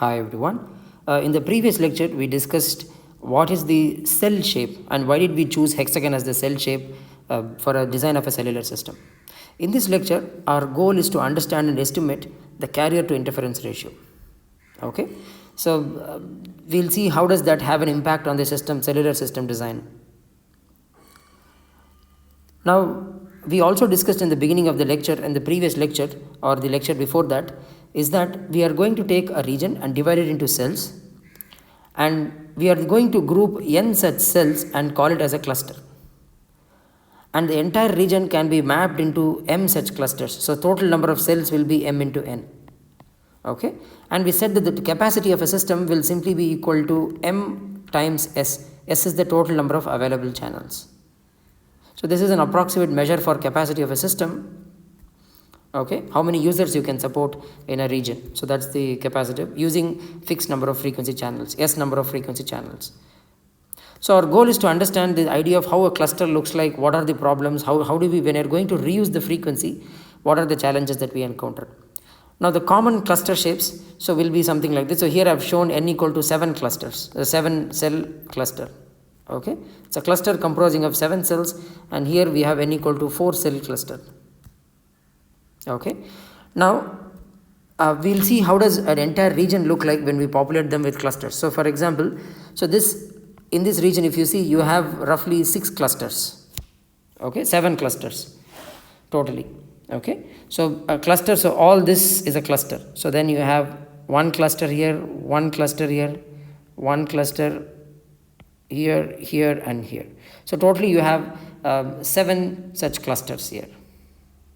Hi everyone. In the previous lecture, we discussed what is the cell shape and why did we choose hexagon as the cell shape for a design of a cellular system. In this lecture, our goal is to understand and estimate the carrier to interference ratio. Okay, so we'll see how does that have an impact on the cellular system design. Now, we also discussed in the beginning of the lecture and the previous lecture or the lecture before that is that we are going to take a region and divide it into cells, and we are going to group n such cells and call it as a cluster, and the entire region can be mapped into m such clusters. So total number of cells will be m into n. Okay, and we said that the capacity of a system will simply be equal to m times s. S is the total number of available channels. So this is an approximate measure for capacity of a system. Okay, how many users you can support in a region. So that's the capacitive using fixed number of frequency channels, S number of frequency channels. So our goal is to understand the idea of how a cluster looks like, what are the problems, how do we, when you're going to reuse the frequency, what are the challenges that we encounter. Now the common cluster shapes, so will be something like this. So here I've shown n equal to 7 clusters, a 7 cell cluster. Okay, it's a cluster comprising of 7 cells, and here we have n equal to 4 cell cluster. Okay, now we'll see how does an entire region look like when we populate them with clusters. So for example, so this in this region, if you see, you have roughly 6 clusters. Okay, 7 clusters totally. Okay, so a cluster, so all this is a cluster. So then you have one cluster here, one cluster here, one cluster here, here and here. So totally you have 7 such clusters here.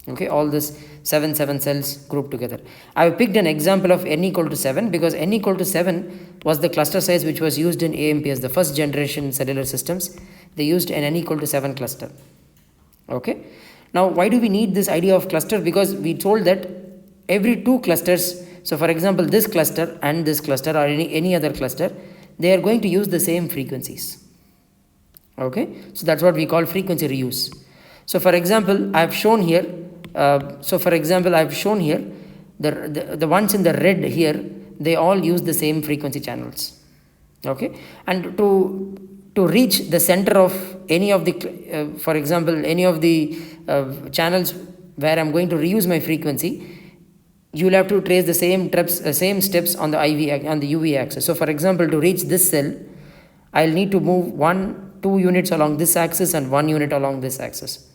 Okay, all this 7 cells grouped together. I have picked an example of n equal to 7 because n equal to 7 was the cluster size which was used in AMPS, the first generation cellular systems. They used an n equal to 7 cluster. Okay, now why do we need this idea of cluster? Because we told that every 2 clusters, so for example this cluster and this cluster or any other cluster, they are going to use the same frequencies. Okay, so that's what we call frequency reuse. So for example, I have shown here the ones in the red here, they all use the same frequency channels. Okay, and to reach the center of any of the for example any of the channels where I'm going to reuse my frequency, you will have to trace the same steps on the UV axis. So for example, to reach this cell, I'll need to move 2 units along this axis and 1 unit along this axis.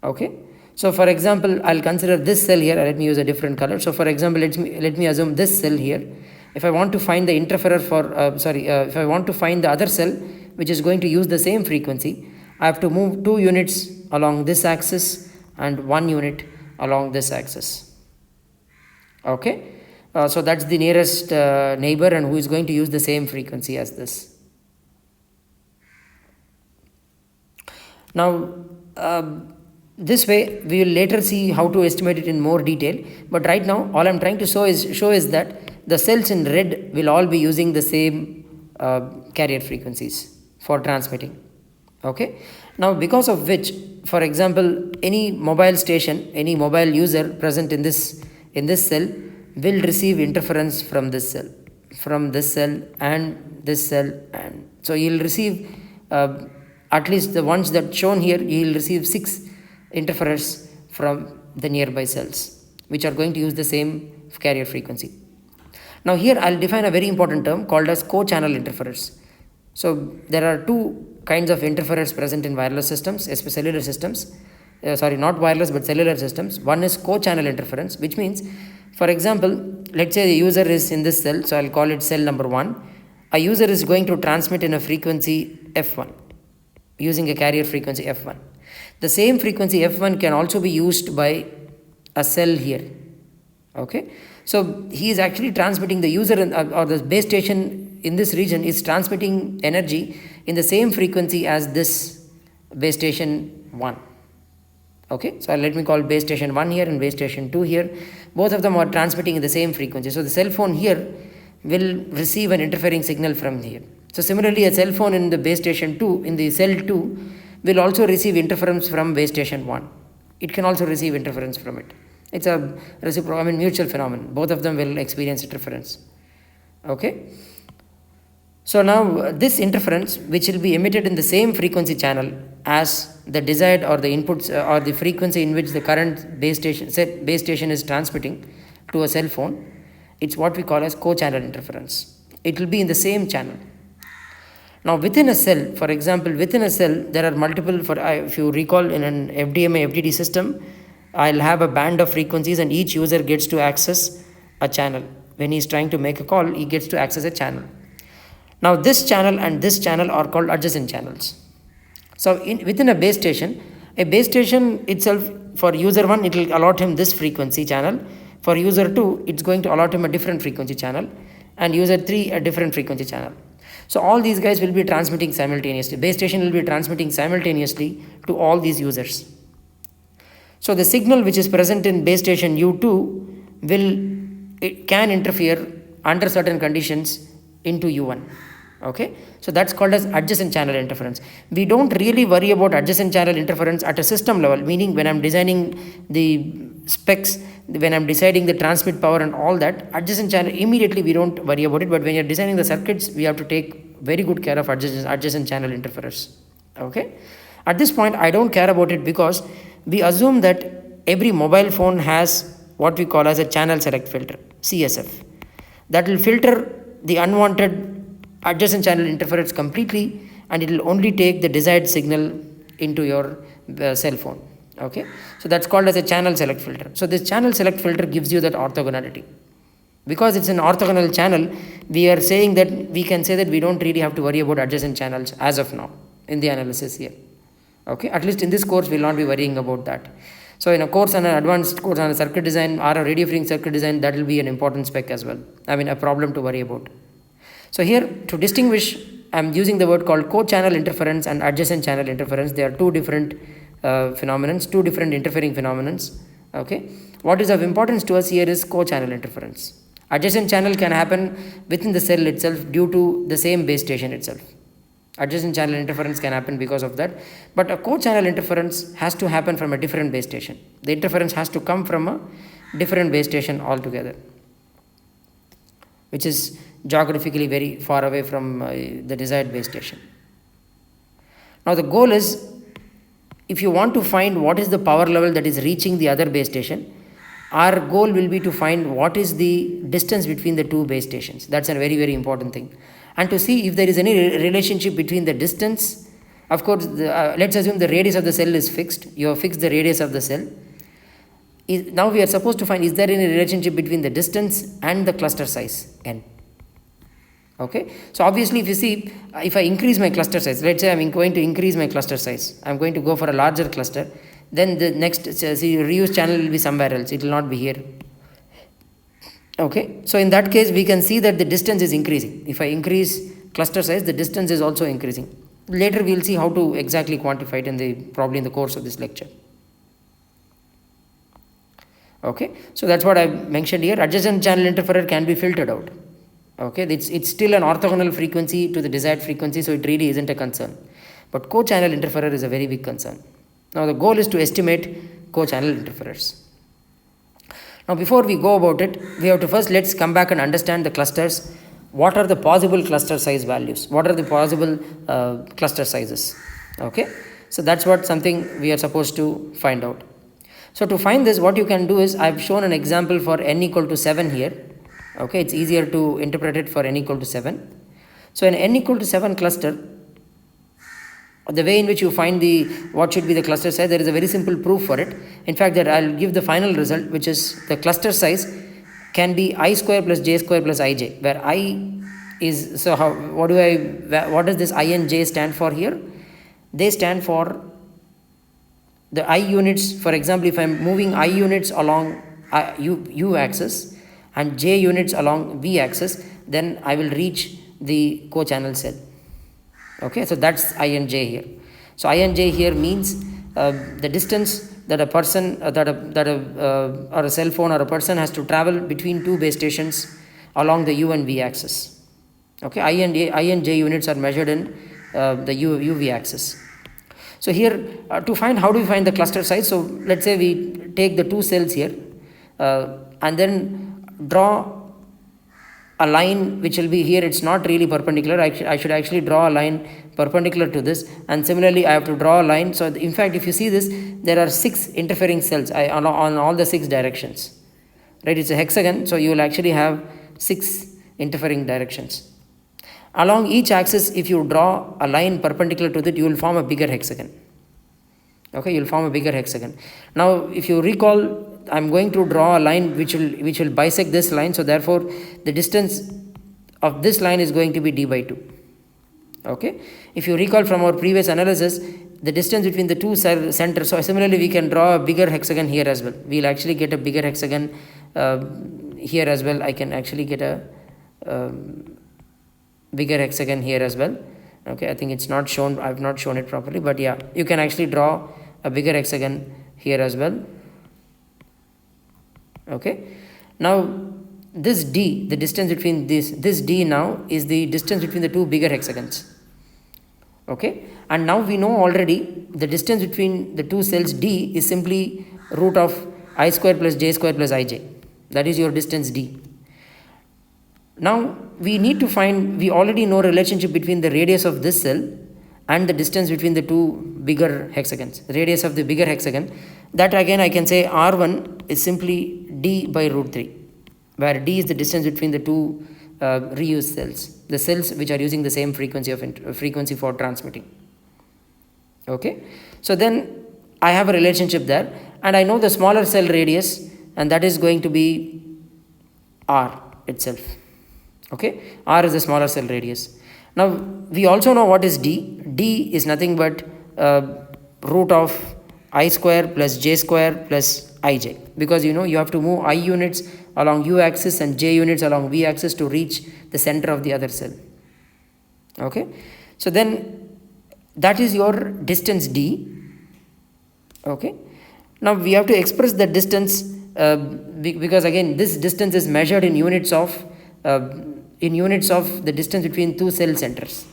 Okay, so for example, I'll consider this cell here. Let me use a different color. So for example, let me assume this cell here. If I want to find the interferer for if I want to find the other cell which is going to use the same frequency, I have to move 2 units along this axis and 1 unit along this axis. Okay, so that's the nearest neighbor and who is going to use the same frequency as this. Now this way we will later see how to estimate it in more detail, but right now all I'm trying to show is that the cells in red will all be using the same carrier frequencies for transmitting. Okay, now because of which, for example, any mobile station, any mobile user present in this cell will receive interference from this cell and this cell, and so you'll receive at least the ones that shown here, you'll receive 6 interferers from the nearby cells which are going to use the same carrier frequency. Now here I'll define a very important term called as co-channel interferers. So there are 2 kinds of interferers present in wireless systems, especially cellular systems. Not wireless but cellular systems. One is co-channel interference, which means, for example, let's say the user is in this cell, so I'll call it cell number 1. A user is going to transmit in a frequency f1 using a carrier frequency f1. The same frequency f1 can also be used by a cell here. Okay, so he is actually transmitting, the user or the base station in this region is transmitting energy in the same frequency as this base station 1. Okay, so let me call base station 1 here and base station 2 here. Both of them are transmitting in the same frequency. So the cell phone here will receive an interfering signal from here. So similarly, a cell phone in the base station 2, in the cell 2, will also receive interference from base station 1. It can also receive interference from it. It's a mutual phenomenon. Both of them will experience interference. Okay. So now this interference, which will be emitted in the same frequency channel as the desired or the inputs or the frequency in which the current base station is transmitting to a cell phone, it's what we call as co-channel interference. It will be in the same channel. Now within a cell, for example, within a cell there are multiple, if you recall, in an FDMA FDD system, I'll have a band of frequencies and each user gets to access a channel. When he's trying to make a call, he gets to access a channel. Now this channel and this channel are called adjacent channels. So within a base station itself, for user 1 it will allot him this frequency channel, for user 2 it's going to allot him a different frequency channel, and user 3 a different frequency channel. So all these guys will be transmitting simultaneously. Base station will be transmitting simultaneously to all these users. So the signal which is present in base station U2 can interfere under certain conditions into U1. Okay, so that's called as adjacent channel interference. We don't really worry about adjacent channel interference at a system level, meaning when I'm designing the specs, when I'm deciding the transmit power and all that, adjacent channel immediately we don't worry about it, but when you're designing the circuits, we have to take very good care of adjacent channel interference. Okay, at this point I don't care about it because we assume that every mobile phone has what we call as a channel select filter, CSF, that will filter the unwanted adjacent channel interference completely, and it will only take the desired signal into your cell phone. Okay, so that's called as a channel select filter. So this channel select filter gives you that orthogonality. Because it's an orthogonal channel, we are saying that we can say that we don't really have to worry about adjacent channels as of now in the analysis here. Okay, at least in this course we will not be worrying about that. So in a course on an advanced course on a circuit design or a radio frequency circuit design, that will be an important spec as well. I mean a problem to worry about. So here, to distinguish, I am using the word called co-channel interference and adjacent channel interference. They are two different phenomenons, two different interfering phenomenons. Okay, what is of importance to us here is co-channel interference. Adjacent channel can happen within the cell itself due to the same base station itself. Adjacent channel interference can happen because of that, but a co-channel interference has to happen from a different base station. The interference has to come from a different base station altogether, which is geographically very far away from the desired base station. Now the goal is, if you want to find what is the power level that is reaching the other base station, our goal will be to find what is the distance between the two base stations. That's a very, very important thing. And to see if there is any relationship between the distance. Of course, let's assume the radius of the cell is fixed. You have fixed the radius of the cell. Now we are supposed to find, is there any relationship between the distance and the cluster size n. Okay, so obviously if you see, if I increase my cluster size, let's say I'm going to increase my cluster size, I'm going to go for a larger cluster, then the next reuse channel will be somewhere else, it will not be here. Okay, so in that case we can see that the distance is increasing. If I increase cluster size, the distance is also increasing. Later we will see how to exactly quantify it probably in the course of this lecture. Okay, so that's what I mentioned here. Adjacent channel interferer can be filtered out. Okay, it's still an orthogonal frequency to the desired frequency, so it really isn't a concern. But co-channel interferer is a very big concern. Now the goal is to estimate co-channel interferers. Now before we go about it, we have to first, let's come back and understand the clusters. What are the possible cluster size values? What are the possible cluster sizes? Okay, so that's something we are supposed to find out. So to find this, what you can do is, I've shown an example for n equal to 7 here. Okay, it's easier to interpret it for n equal to 7. So in n equal to 7 cluster, the way in which you find what should be the cluster size, there is a very simple proof for it. In fact, that I'll give the final result, which is the cluster size can be I square plus j square plus ij, where I is, so what does this I and j stand for here? They stand for the I units. For example, if I'm moving I units along u axis and j units along v axis, then I will reach the co-channel cell. Okay, so that's I and j here. So I and j here means the distance that a person or a cell phone or a person has to travel between two base stations along the u and v axis. Okay, I and j units are measured in the uv axis. So here to find, how do we find the cluster size? So let's say we take the two cells here and then draw a line which will be here, it's not really perpendicular. I should actually draw a line perpendicular to this, and similarly I have to draw a line. So in fact, if you see this, there are 6 interfering cells on all the 6 directions, right? It's a hexagon, so you will actually have 6 interfering directions. Along each axis, if you draw a line perpendicular to it, you will form a bigger hexagon. Okay, you will form a bigger hexagon. Now if you recall, I am going to draw a line which will bisect this line, so therefore the distance of this line is going to be d by 2. Okay, if you recall from our previous analysis, the distance between the two centers, so similarly we can draw a bigger hexagon here as well. We will actually get a bigger hexagon here as well. I can actually get a bigger hexagon here as well. Okay, I think it's not shown, I have not shown it properly, but yeah, you can actually draw a bigger hexagon here as well. Okay, now this d, the distance between this d now is the distance between the two bigger hexagons. Okay, and now we know already the distance between the two cells d is simply root of I square plus j square plus ij. That is your distance d. Now we need to find, we already know relationship between the radius of this cell and the distance between the two bigger hexagons, radius of the bigger hexagon. That again I can say R1 is simply d by root 3, where d is the distance between the two reused cells, the cells which are using the same frequency for transmitting. Okay, so then I have a relationship there, and I know the smaller cell radius, and that is going to be r itself. Okay, r is the smaller cell radius. Now we also know what is d. D is nothing but root of I square plus j square plus ij, because you know you have to move I units along u axis and j units along v axis to reach the center of the other cell. Okay, so then that is your distance d. Okay, now we have to express the distance because again this distance is measured in units of the distance between two cell centers,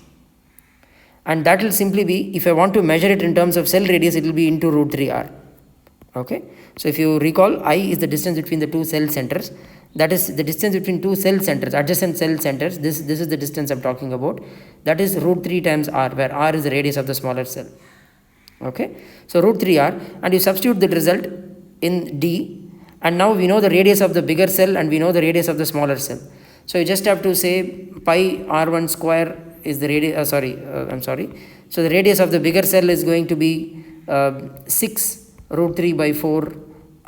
and that will simply be, if I want to measure it in terms of cell radius, it will be into root 3r. Okay, so if you recall, I is the distance between the two cell centers, that is the distance between two cell centers, adjacent cell centers. This is the distance I'm talking about. That is root 3 times r, where r is the radius of the smaller cell. Okay, so root 3r, and you substitute the result in d, and now we know the radius of the bigger cell and we know the radius of the smaller cell. So you just have to say pi r1 square is the radius, so the radius of the bigger cell is going to be 6 root 3 by 4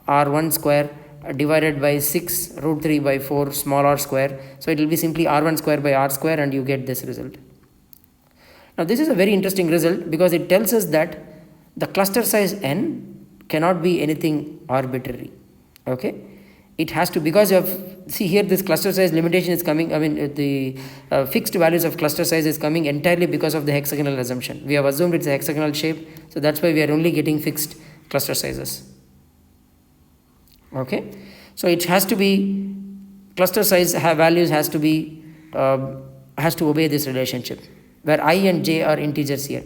r1 square divided by 6 root 3 by 4 small r square. So it will be simply r1 square by r square, and you get this result. Now this is a very interesting result because it tells us that the cluster size n cannot be anything arbitrary. Okay, it has to, because of, see here this cluster size limitation is coming, I mean the fixed values of cluster size is coming entirely because of the hexagonal assumption. We have assumed it's a hexagonal shape, so that's why we are only getting fixed cluster sizes. Okay, so it has to be, cluster size values has to obey this relationship, where I and j are integers here.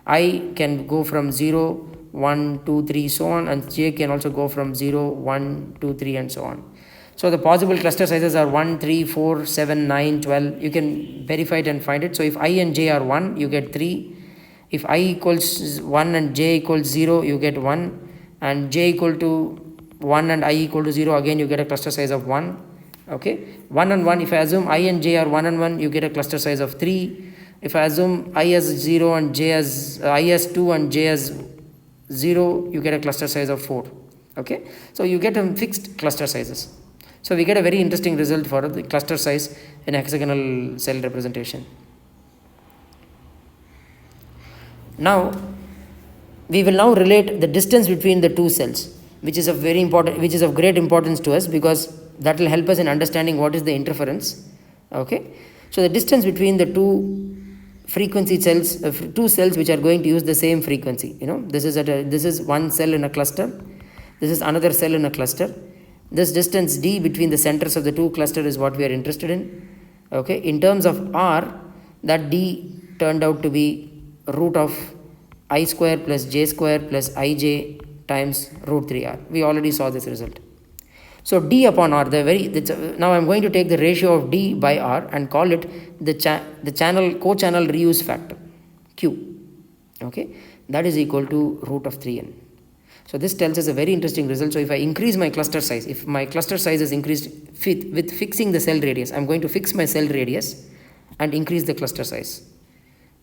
I can go from 0, 1, 2, 3 so on, and j can also go from 0, 1, 2, 3 and so on. So the possible cluster sizes are 1, 3, 4, 7, 9, 12. You can verify it and find it. So if I and j are 1, you get 3. If I equals 1 and j equals 0, you get 1. And j equal to 1 and I equal to 0, again you get a cluster size of 1. Okay, 1 and 1, if I assume I and j are 1 and 1, you get a cluster size of 3. If I assume I as 0 and j as I as 2 and j as 0, you get a cluster size of 4. Okay, so you get fixed cluster sizes. So we get a very interesting result for the cluster size in hexagonal cell representation. Now we will now relate the distance between the two cells, which is of great importance to us, because that will help us in understanding what is the interference. Okay, so the distance between the two frequency cells, two cells which are going to use the same frequency. You know, this is one cell in a cluster, this is another cell in a cluster. This distance d between the centers of the two clusters is what we are interested in. Okay, in terms of r, that d turned out to be root of I square plus j square plus ij times root 3r. We already saw this result. So D upon R, now I'm going to take the ratio of D by R and call it the channel co-channel reuse factor, Q. Okay, that is equal to root of 3n. So this tells us a very interesting result. So if I increase my cluster size, if my cluster size is increased with fixing the cell radius, I'm going to fix my cell radius and increase the cluster size.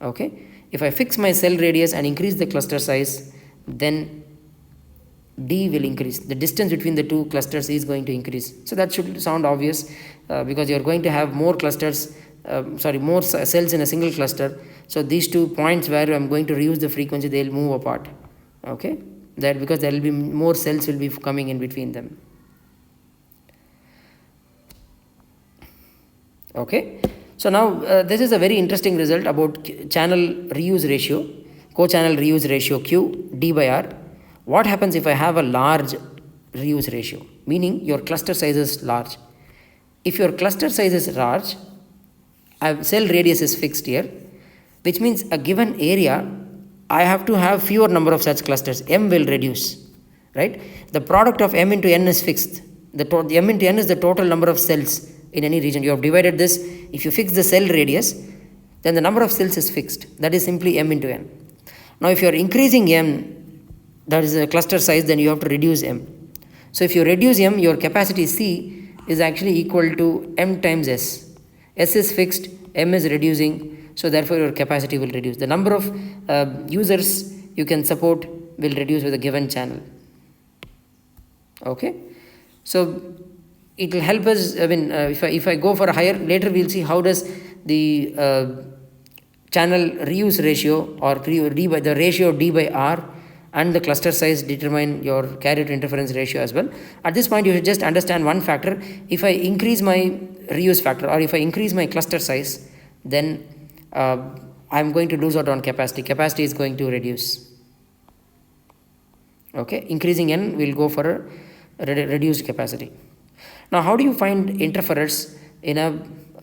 Okay, if I fix my cell radius and increase the cluster size, then D will increase. The distance between the two clusters is going to increase. So that should sound obvious because you're going to have more clusters, more cells in a single cluster. So these 2 points where I'm going to reduce the frequency, they'll move apart. Okay, that because there will be more cells will be coming in between them. Okay, so now this is a very interesting result about channel reuse ratio, co-channel reuse ratio Q D by R. What happens if I have a large reuse ratio, meaning your cluster size is large? If your cluster size is large, cell radius is fixed here, which means a given area, I have to have fewer number of such clusters. M will reduce, right? The product of M into N is fixed. The M into N is the total number of cells in any region. You have divided this. If you fix the cell radius, then the number of cells is fixed. That is simply M into N. Now, if you are increasing M, that is a cluster size, then you have to reduce M. So if you reduce M, your capacity C is actually equal to M times S. S is fixed, M is reducing, so therefore your capacity will reduce. The number of users you can support will reduce with a given channel. Okay, so it will help us. I mean, if I go for a higher, later we'll see how does the channel reuse ratio or the ratio D by R and the cluster size determine your carrier to interference ratio as well. At this point, you should just understand one factor. If I increase my reuse factor or if I increase my cluster size, then I'm going to lose out on capacity. Capacity is going to reduce. Okay, increasing N will go for a reduced capacity. Now, how do you find interferers in a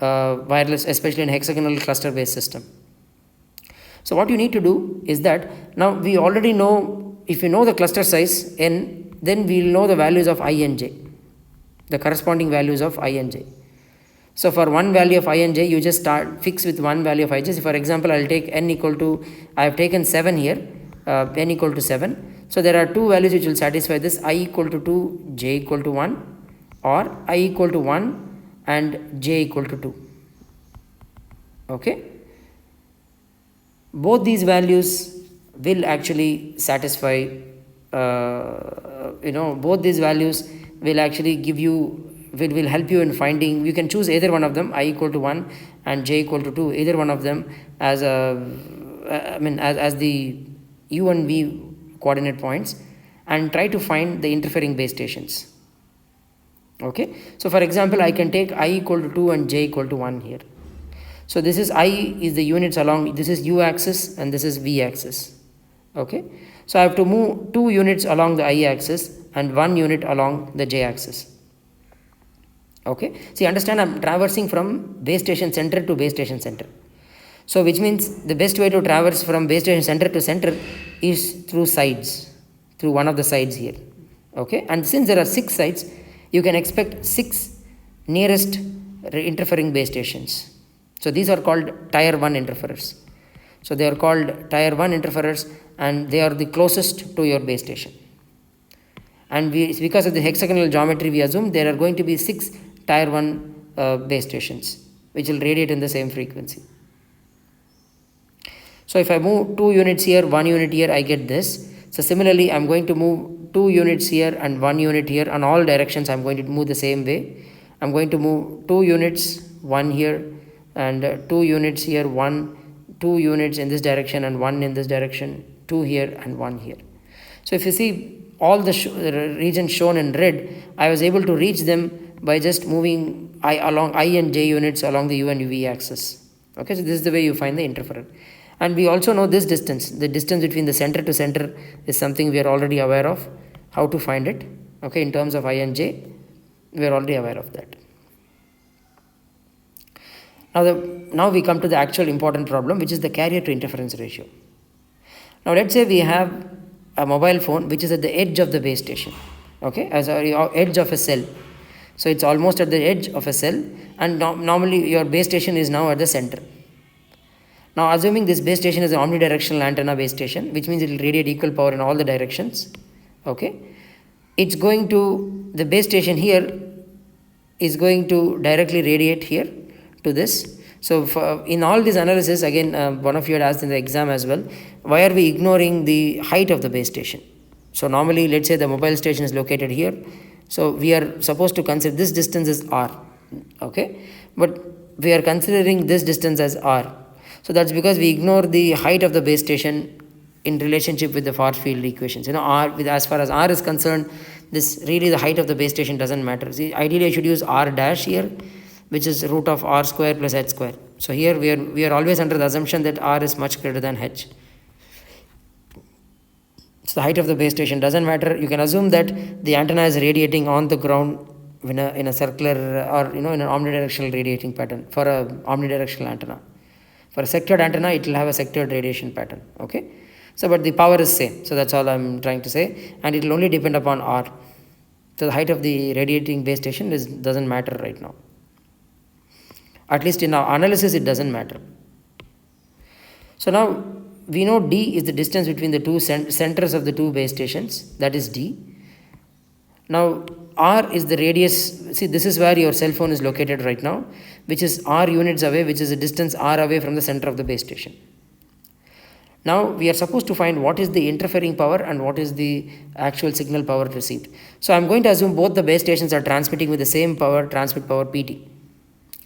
wireless, especially in hexagonal cluster based system? So what you need to do is that now we already know, if you know the cluster size N, then we will know the values of I and J, the corresponding values of I and J. So for one value of I and J, you just fix with one value of I. Just for example, I will take N equal to, I have taken 7 here, N equal to 7. So there are two values which will satisfy this, I equal to 2, J equal to 1, or I equal to 1 and J equal to 2. Okay. Both these values will actually satisfy, both these values will actually give you, will help you in finding, you can choose either one of them, I equal to 1 and J equal to 2, either one of them as as the U and V coordinate points, and try to find the interfering base stations. Okay, so for example, I can take I equal to 2 and J equal to 1 here. So this is I is the units along, this is U axis and this is V axis. Okay, so I have to move 2 units along the I axis and 1 unit along the J axis. Okay, see, understand, I'm traversing from base station center to base station center. So which means the best way to traverse from base station center to center is through sides, through one of the sides here. Okay, and since there are 6 sides, you can expect 6 nearest interfering base stations. So these are called tier 1 interferers. So they are called tier 1 interferers and they are the closest to your base station. And because of the hexagonal geometry, we assume there are going to be 6 tier 1 base stations which will radiate in the same frequency. So if I move 2 units here, 1 unit here, I get this. So similarly, I'm going to move 2 units here and 1 unit here. On all directions, I'm going to move the same way. I'm going to move 2 units, 1 here, and 2 units here, 2 units in this direction and 1 in this direction, 2 here and 1 here. So if you see all the regions shown in red, I was able to reach them by just moving along I and J units along the U and V axis. Okay, so this is the way you find the interferer. And we also know this distance, the distance between the center to center is something we are already aware of, how to find it. Okay, in terms of I and J, we are already aware of that. Now we come to the actual important problem, which is the carrier to interference ratio. Now let's say we have a mobile phone which is at the edge of the base station. okay, as a edge of a cell. So it's almost at the edge of a cell, and normally your base station is now at the center. Now assuming this base station is an omnidirectional antenna base station, which means it will radiate equal power in all the directions, okay, it's going to, the base station here is going to directly radiate here to this. So in all this analysis, again, one of you had asked in the exam as well, why are we ignoring the height of the base station? So normally, let's say the mobile station is located here. So we are supposed to consider this distance as r, okay, but we are considering this distance as r. So that's because we ignore the height of the base station in relationship with the far field equations. R, as far as r is concerned, this really the height of the base station doesn't matter. See, ideally I should use r dash here, which is root of r square plus h square. So here we are always under the assumption that r is much greater than h. So the height of the base station doesn't matter. You can assume that the antenna is radiating on the ground in a circular or in an omnidirectional radiating pattern for a omnidirectional antenna. For a sectored antenna, it will have a sectored radiation pattern. Okay. So, but the power is same. So that's all I'm trying to say, and it will only depend upon r. So the height of the radiating base station doesn't matter right now. At least in our analysis, it doesn't matter. So now we know d is the distance between the two centers of the two base stations. That is d. Now r is the radius. See, this is where your cell phone is located right now, which is r units away, which is a distance r away from the center of the base station. Now we are supposed to find what is the interfering power and what is the actual signal power received. So I am going to assume both the base stations are transmitting with the same power, transmit power Pt.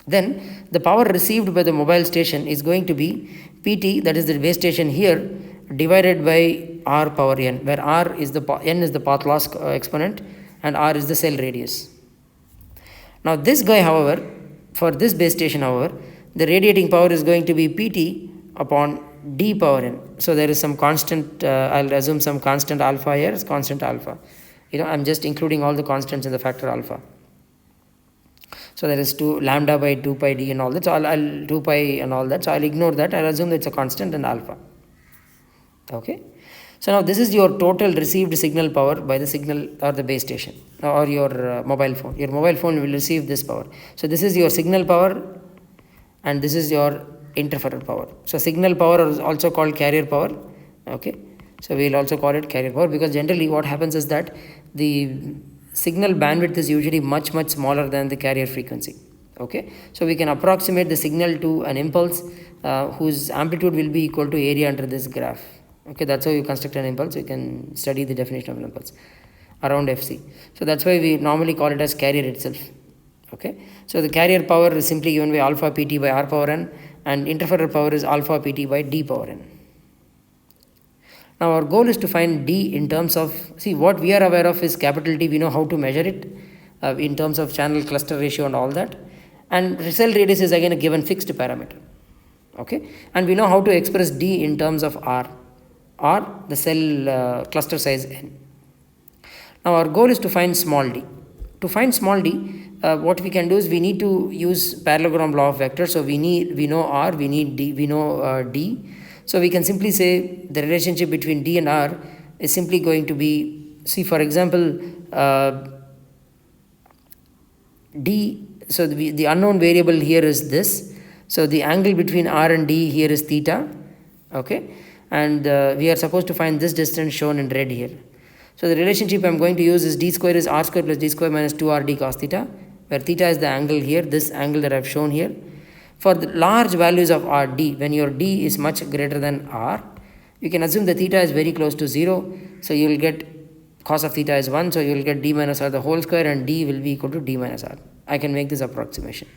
Then the power received by the mobile station is going to be Pt, that is the base station here, divided by r power n, where r is the n is the path loss exponent and r is the cell radius. Now this guy, however, for this base station, however, the radiating power is going to be Pt upon d power n. So there is some constant, I'll assume some constant alpha here is constant alpha. I'm just including all the constants in the factor alpha. So there is 2 lambda by 2 pi d and all that. So I'll 2 pi and all that. So I'll ignore that. I'll assume that it's a constant and alpha. Okay. So now this is your total received signal power by the signal or the base station or your mobile phone. Your mobile phone will receive this power. So this is your signal power and this is your interferer power. So signal power is also called carrier power. Okay. So we will also call it carrier power, because generally what happens is that the signal bandwidth is usually much smaller than the carrier frequency. Okay. So we can approximate the signal to an impulse whose amplitude will be equal to area under this graph. Okay, that's how you construct an impulse. You can study the definition of an impulse around Fc. So that's why we normally call it as carrier itself. Okay, so the carrier power is simply given by alpha Pt by r power n, and interferer power is alpha Pt by d power n. Now our goal is to find d in terms of, see, what we are aware of is capital T. We know how to measure it in terms of channel cluster ratio and all that, and cell radius is again a given fixed parameter. Okay, and we know how to express d in terms of r, or the cell cluster size n. Now our goal is to find small d. To find small d, what we can do is we need to use parallelogram law of vectors. So we know r, we need d, we know d. So we can simply say the relationship between d and r is simply going to be, see, for example, d. So the unknown variable here is this. So the angle between r and d here is theta. Okay, and we are supposed to find this distance shown in red here. So the relationship I'm going to use is d square is r square plus d square minus 2rd cos theta, where theta is the angle here, this angle that I've shown here. For the large values of r d, when your d is much greater than r, you can assume the theta is very close to 0. So you will get cos of theta is 1. So you will get d minus r the whole square, and d will be equal to d minus r. I can make this approximation.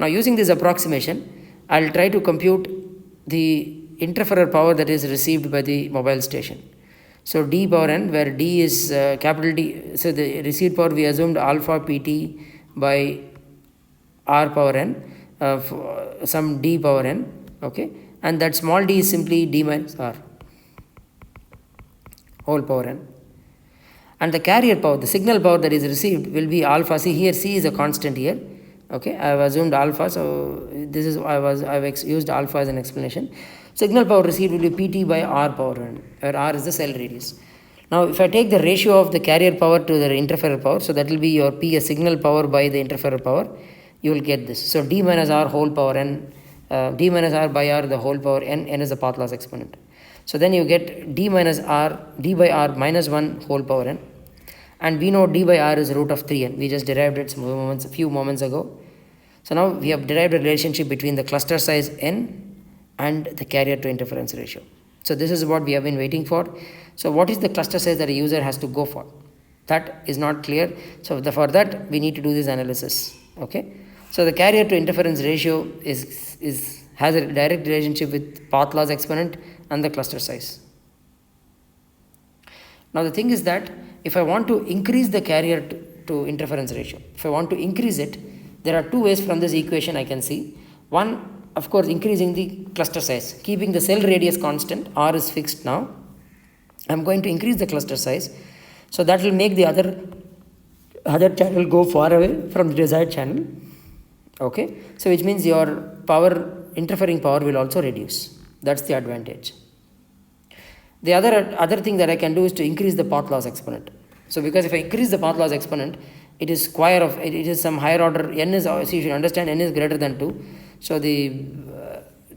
Now using this approximation, I'll try to compute the interferer power that is received by the mobile station. So d power n, where d is capital D, so the received power we assumed alpha Pt by r power n, some d power n, okay, and that small d is simply d minus r whole power n. And the carrier power, the signal power that is received will be alpha. See here, c is a constant here. Okay, I have assumed alpha, so this is I've used alpha as an explanation. Signal power received will be Pt by r power n, where r is the cell radius. Now if I take the ratio of the carrier power to the interferer power, so that will be your P, a signal power by the interferer power, you will get this. So d minus r whole power n, d minus r by r the whole power n, n is the path loss exponent. So then you get d minus r, d by r minus 1 whole power n, and we know d by r is root of 3n. We just derived it a few moments ago. So now we have derived a relationship between the cluster size n and the carrier to interference ratio. So this is what we have been waiting for. So what is the cluster size that a user has to go for? That is not clear. So for that we need to do this analysis. Okay. So the carrier to interference ratio has a direct relationship with path loss exponent and the cluster size. Now the thing is that if I want to increase the carrier to interference ratio, if I want to increase it, there are two ways from this equation I can see. One, of course, increasing the cluster size, keeping the cell radius constant, r is fixed now. I am going to increase the cluster size, so that will make the other channel go far away from the desired channel. Okay, so which means your interfering power will also reduce. That's the advantage. The other thing that I can do is to increase the path loss exponent. So because if I increase the path loss exponent, it is square of it is some higher order, n is, so you should understand n is greater than 2. So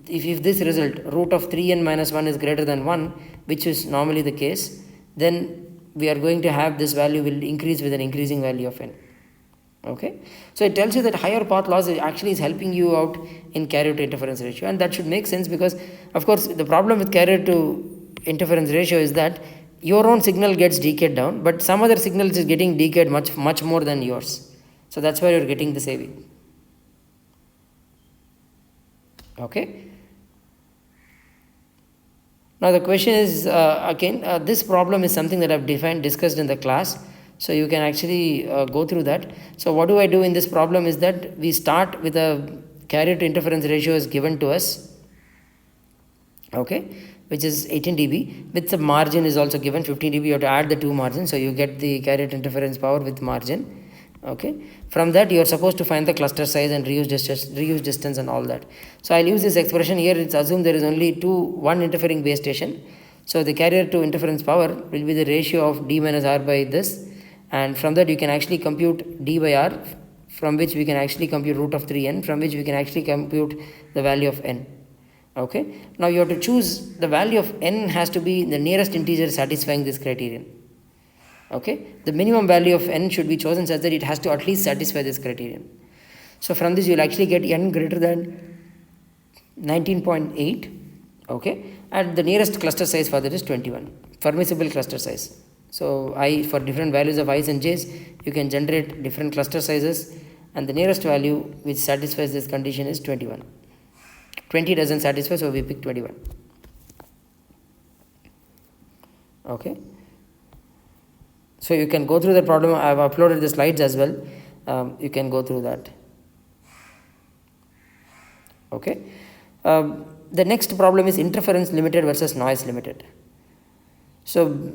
if this result root of 3n minus 1 is greater than 1, which is normally the case, then we are going to have this value will increase with an increasing value of n. Okay, so it tells you that higher path loss actually is helping you out in carrier to interference ratio, and that should make sense because of course the problem with carrier to interference ratio is that your own signal gets decayed down, but some other signal is getting decayed much more than yours. So that's why you're getting the saving. Okay. Now the question is again, this problem is something that I've discussed in the class, so you can actually go through that. So what do I do in this problem is that we start with a carrier to interference ratio is given to us, okay, which is 18 dB, with the margin is also given 15 dB. You have to add the two margins, so you get the carrier to interference power with margin. Okay, from that you are supposed to find the cluster size and reuse distance and all that. So I'll use this expression here. It's assumed there is only one interfering base station, so the carrier to interference power will be the ratio of d minus r by this, and from that you can actually compute d by r, from which we can actually compute root of 3n, from which we can actually compute the value of n. Okay, now you have to choose the value of n has to be the nearest integer satisfying this criterion. Okay, the minimum value of n should be chosen such that it has to at least satisfy this criterion. So from this you will actually get n greater than 19.8. okay, and the nearest cluster size for that is 21, permissible cluster size. So for different values of i's and j's you can generate different cluster sizes, and the nearest value which satisfies this condition is 21. 20 doesn't satisfy, so we pick 21. Okay, so you can go through the problem. I have uploaded the slides as well. You can go through that. Okay, the next problem is interference limited versus noise limited. So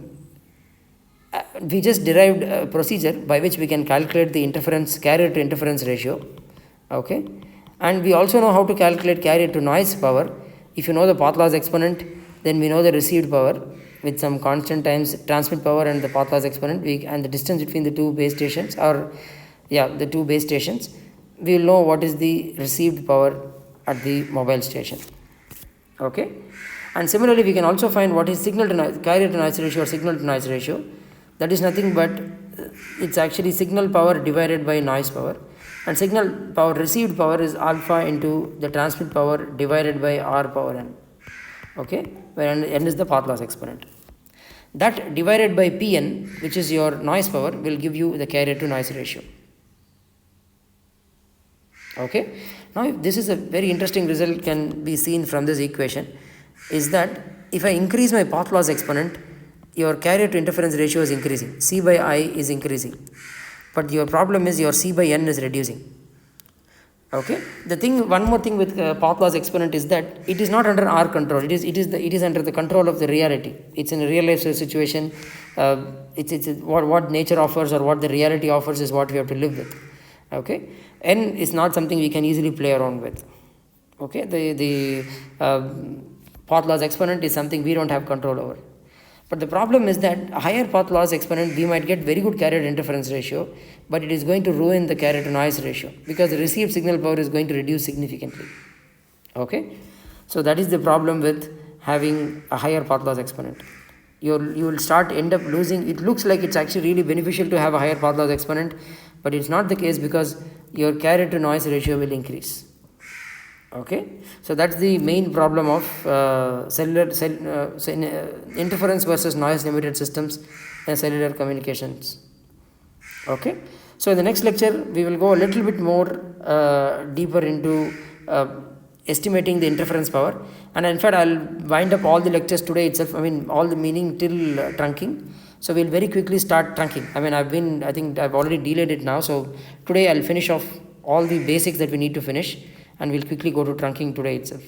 we just derived a procedure by which we can calculate the carrier to interference ratio. Okay, and we also know how to calculate carrier to noise power. If you know the path loss exponent, then we know the received power with some constant times transmit power and the path loss exponent, and the distance between the two base stations, we will know what is the received power at the mobile station. Okay, and similarly we can also find what is carrier to noise ratio or signal to noise ratio. That is nothing but it's actually signal power divided by noise power, and signal power received power is alpha into the transmit power divided by r power n. Okay, where n is the path loss exponent. That divided by Pn, which is your noise power, will give you the carrier to noise ratio. Okay, now this is a very interesting result can be seen from this equation, is that if I increase my path loss exponent, your carrier to interference ratio is increasing, C by I is increasing, but your problem is your C by N is reducing. Okay, one more thing with path loss exponent is that it is not under our control. It is under the control of the reality. It's in a real life situation. It's what nature offers or what the reality offers is what we have to live with. Okay, N is not something we can easily play around with. Okay, the path loss exponent is something we don't have control over. But the problem is that a higher path loss exponent, we might get very good carrier to interference ratio, but it is going to ruin the carrier to noise ratio because the received signal power is going to reduce significantly. Okay, so that is the problem with having a higher path loss exponent. You will end up losing. It looks like it's actually really beneficial to have a higher path loss exponent, but it's not the case because your carrier to noise ratio will increase. Okay, so that's the main problem of interference versus noise limited systems and cellular communications. Okay, so in the next lecture we will go a little bit more deeper into estimating the interference power, and in fact I'll wind up all the lectures today itself, all the meaning till trunking. So we'll very quickly start trunking. I think I've already delayed it now, so today I'll finish off all the basics that we need to finish, and we'll quickly go to trunking today itself.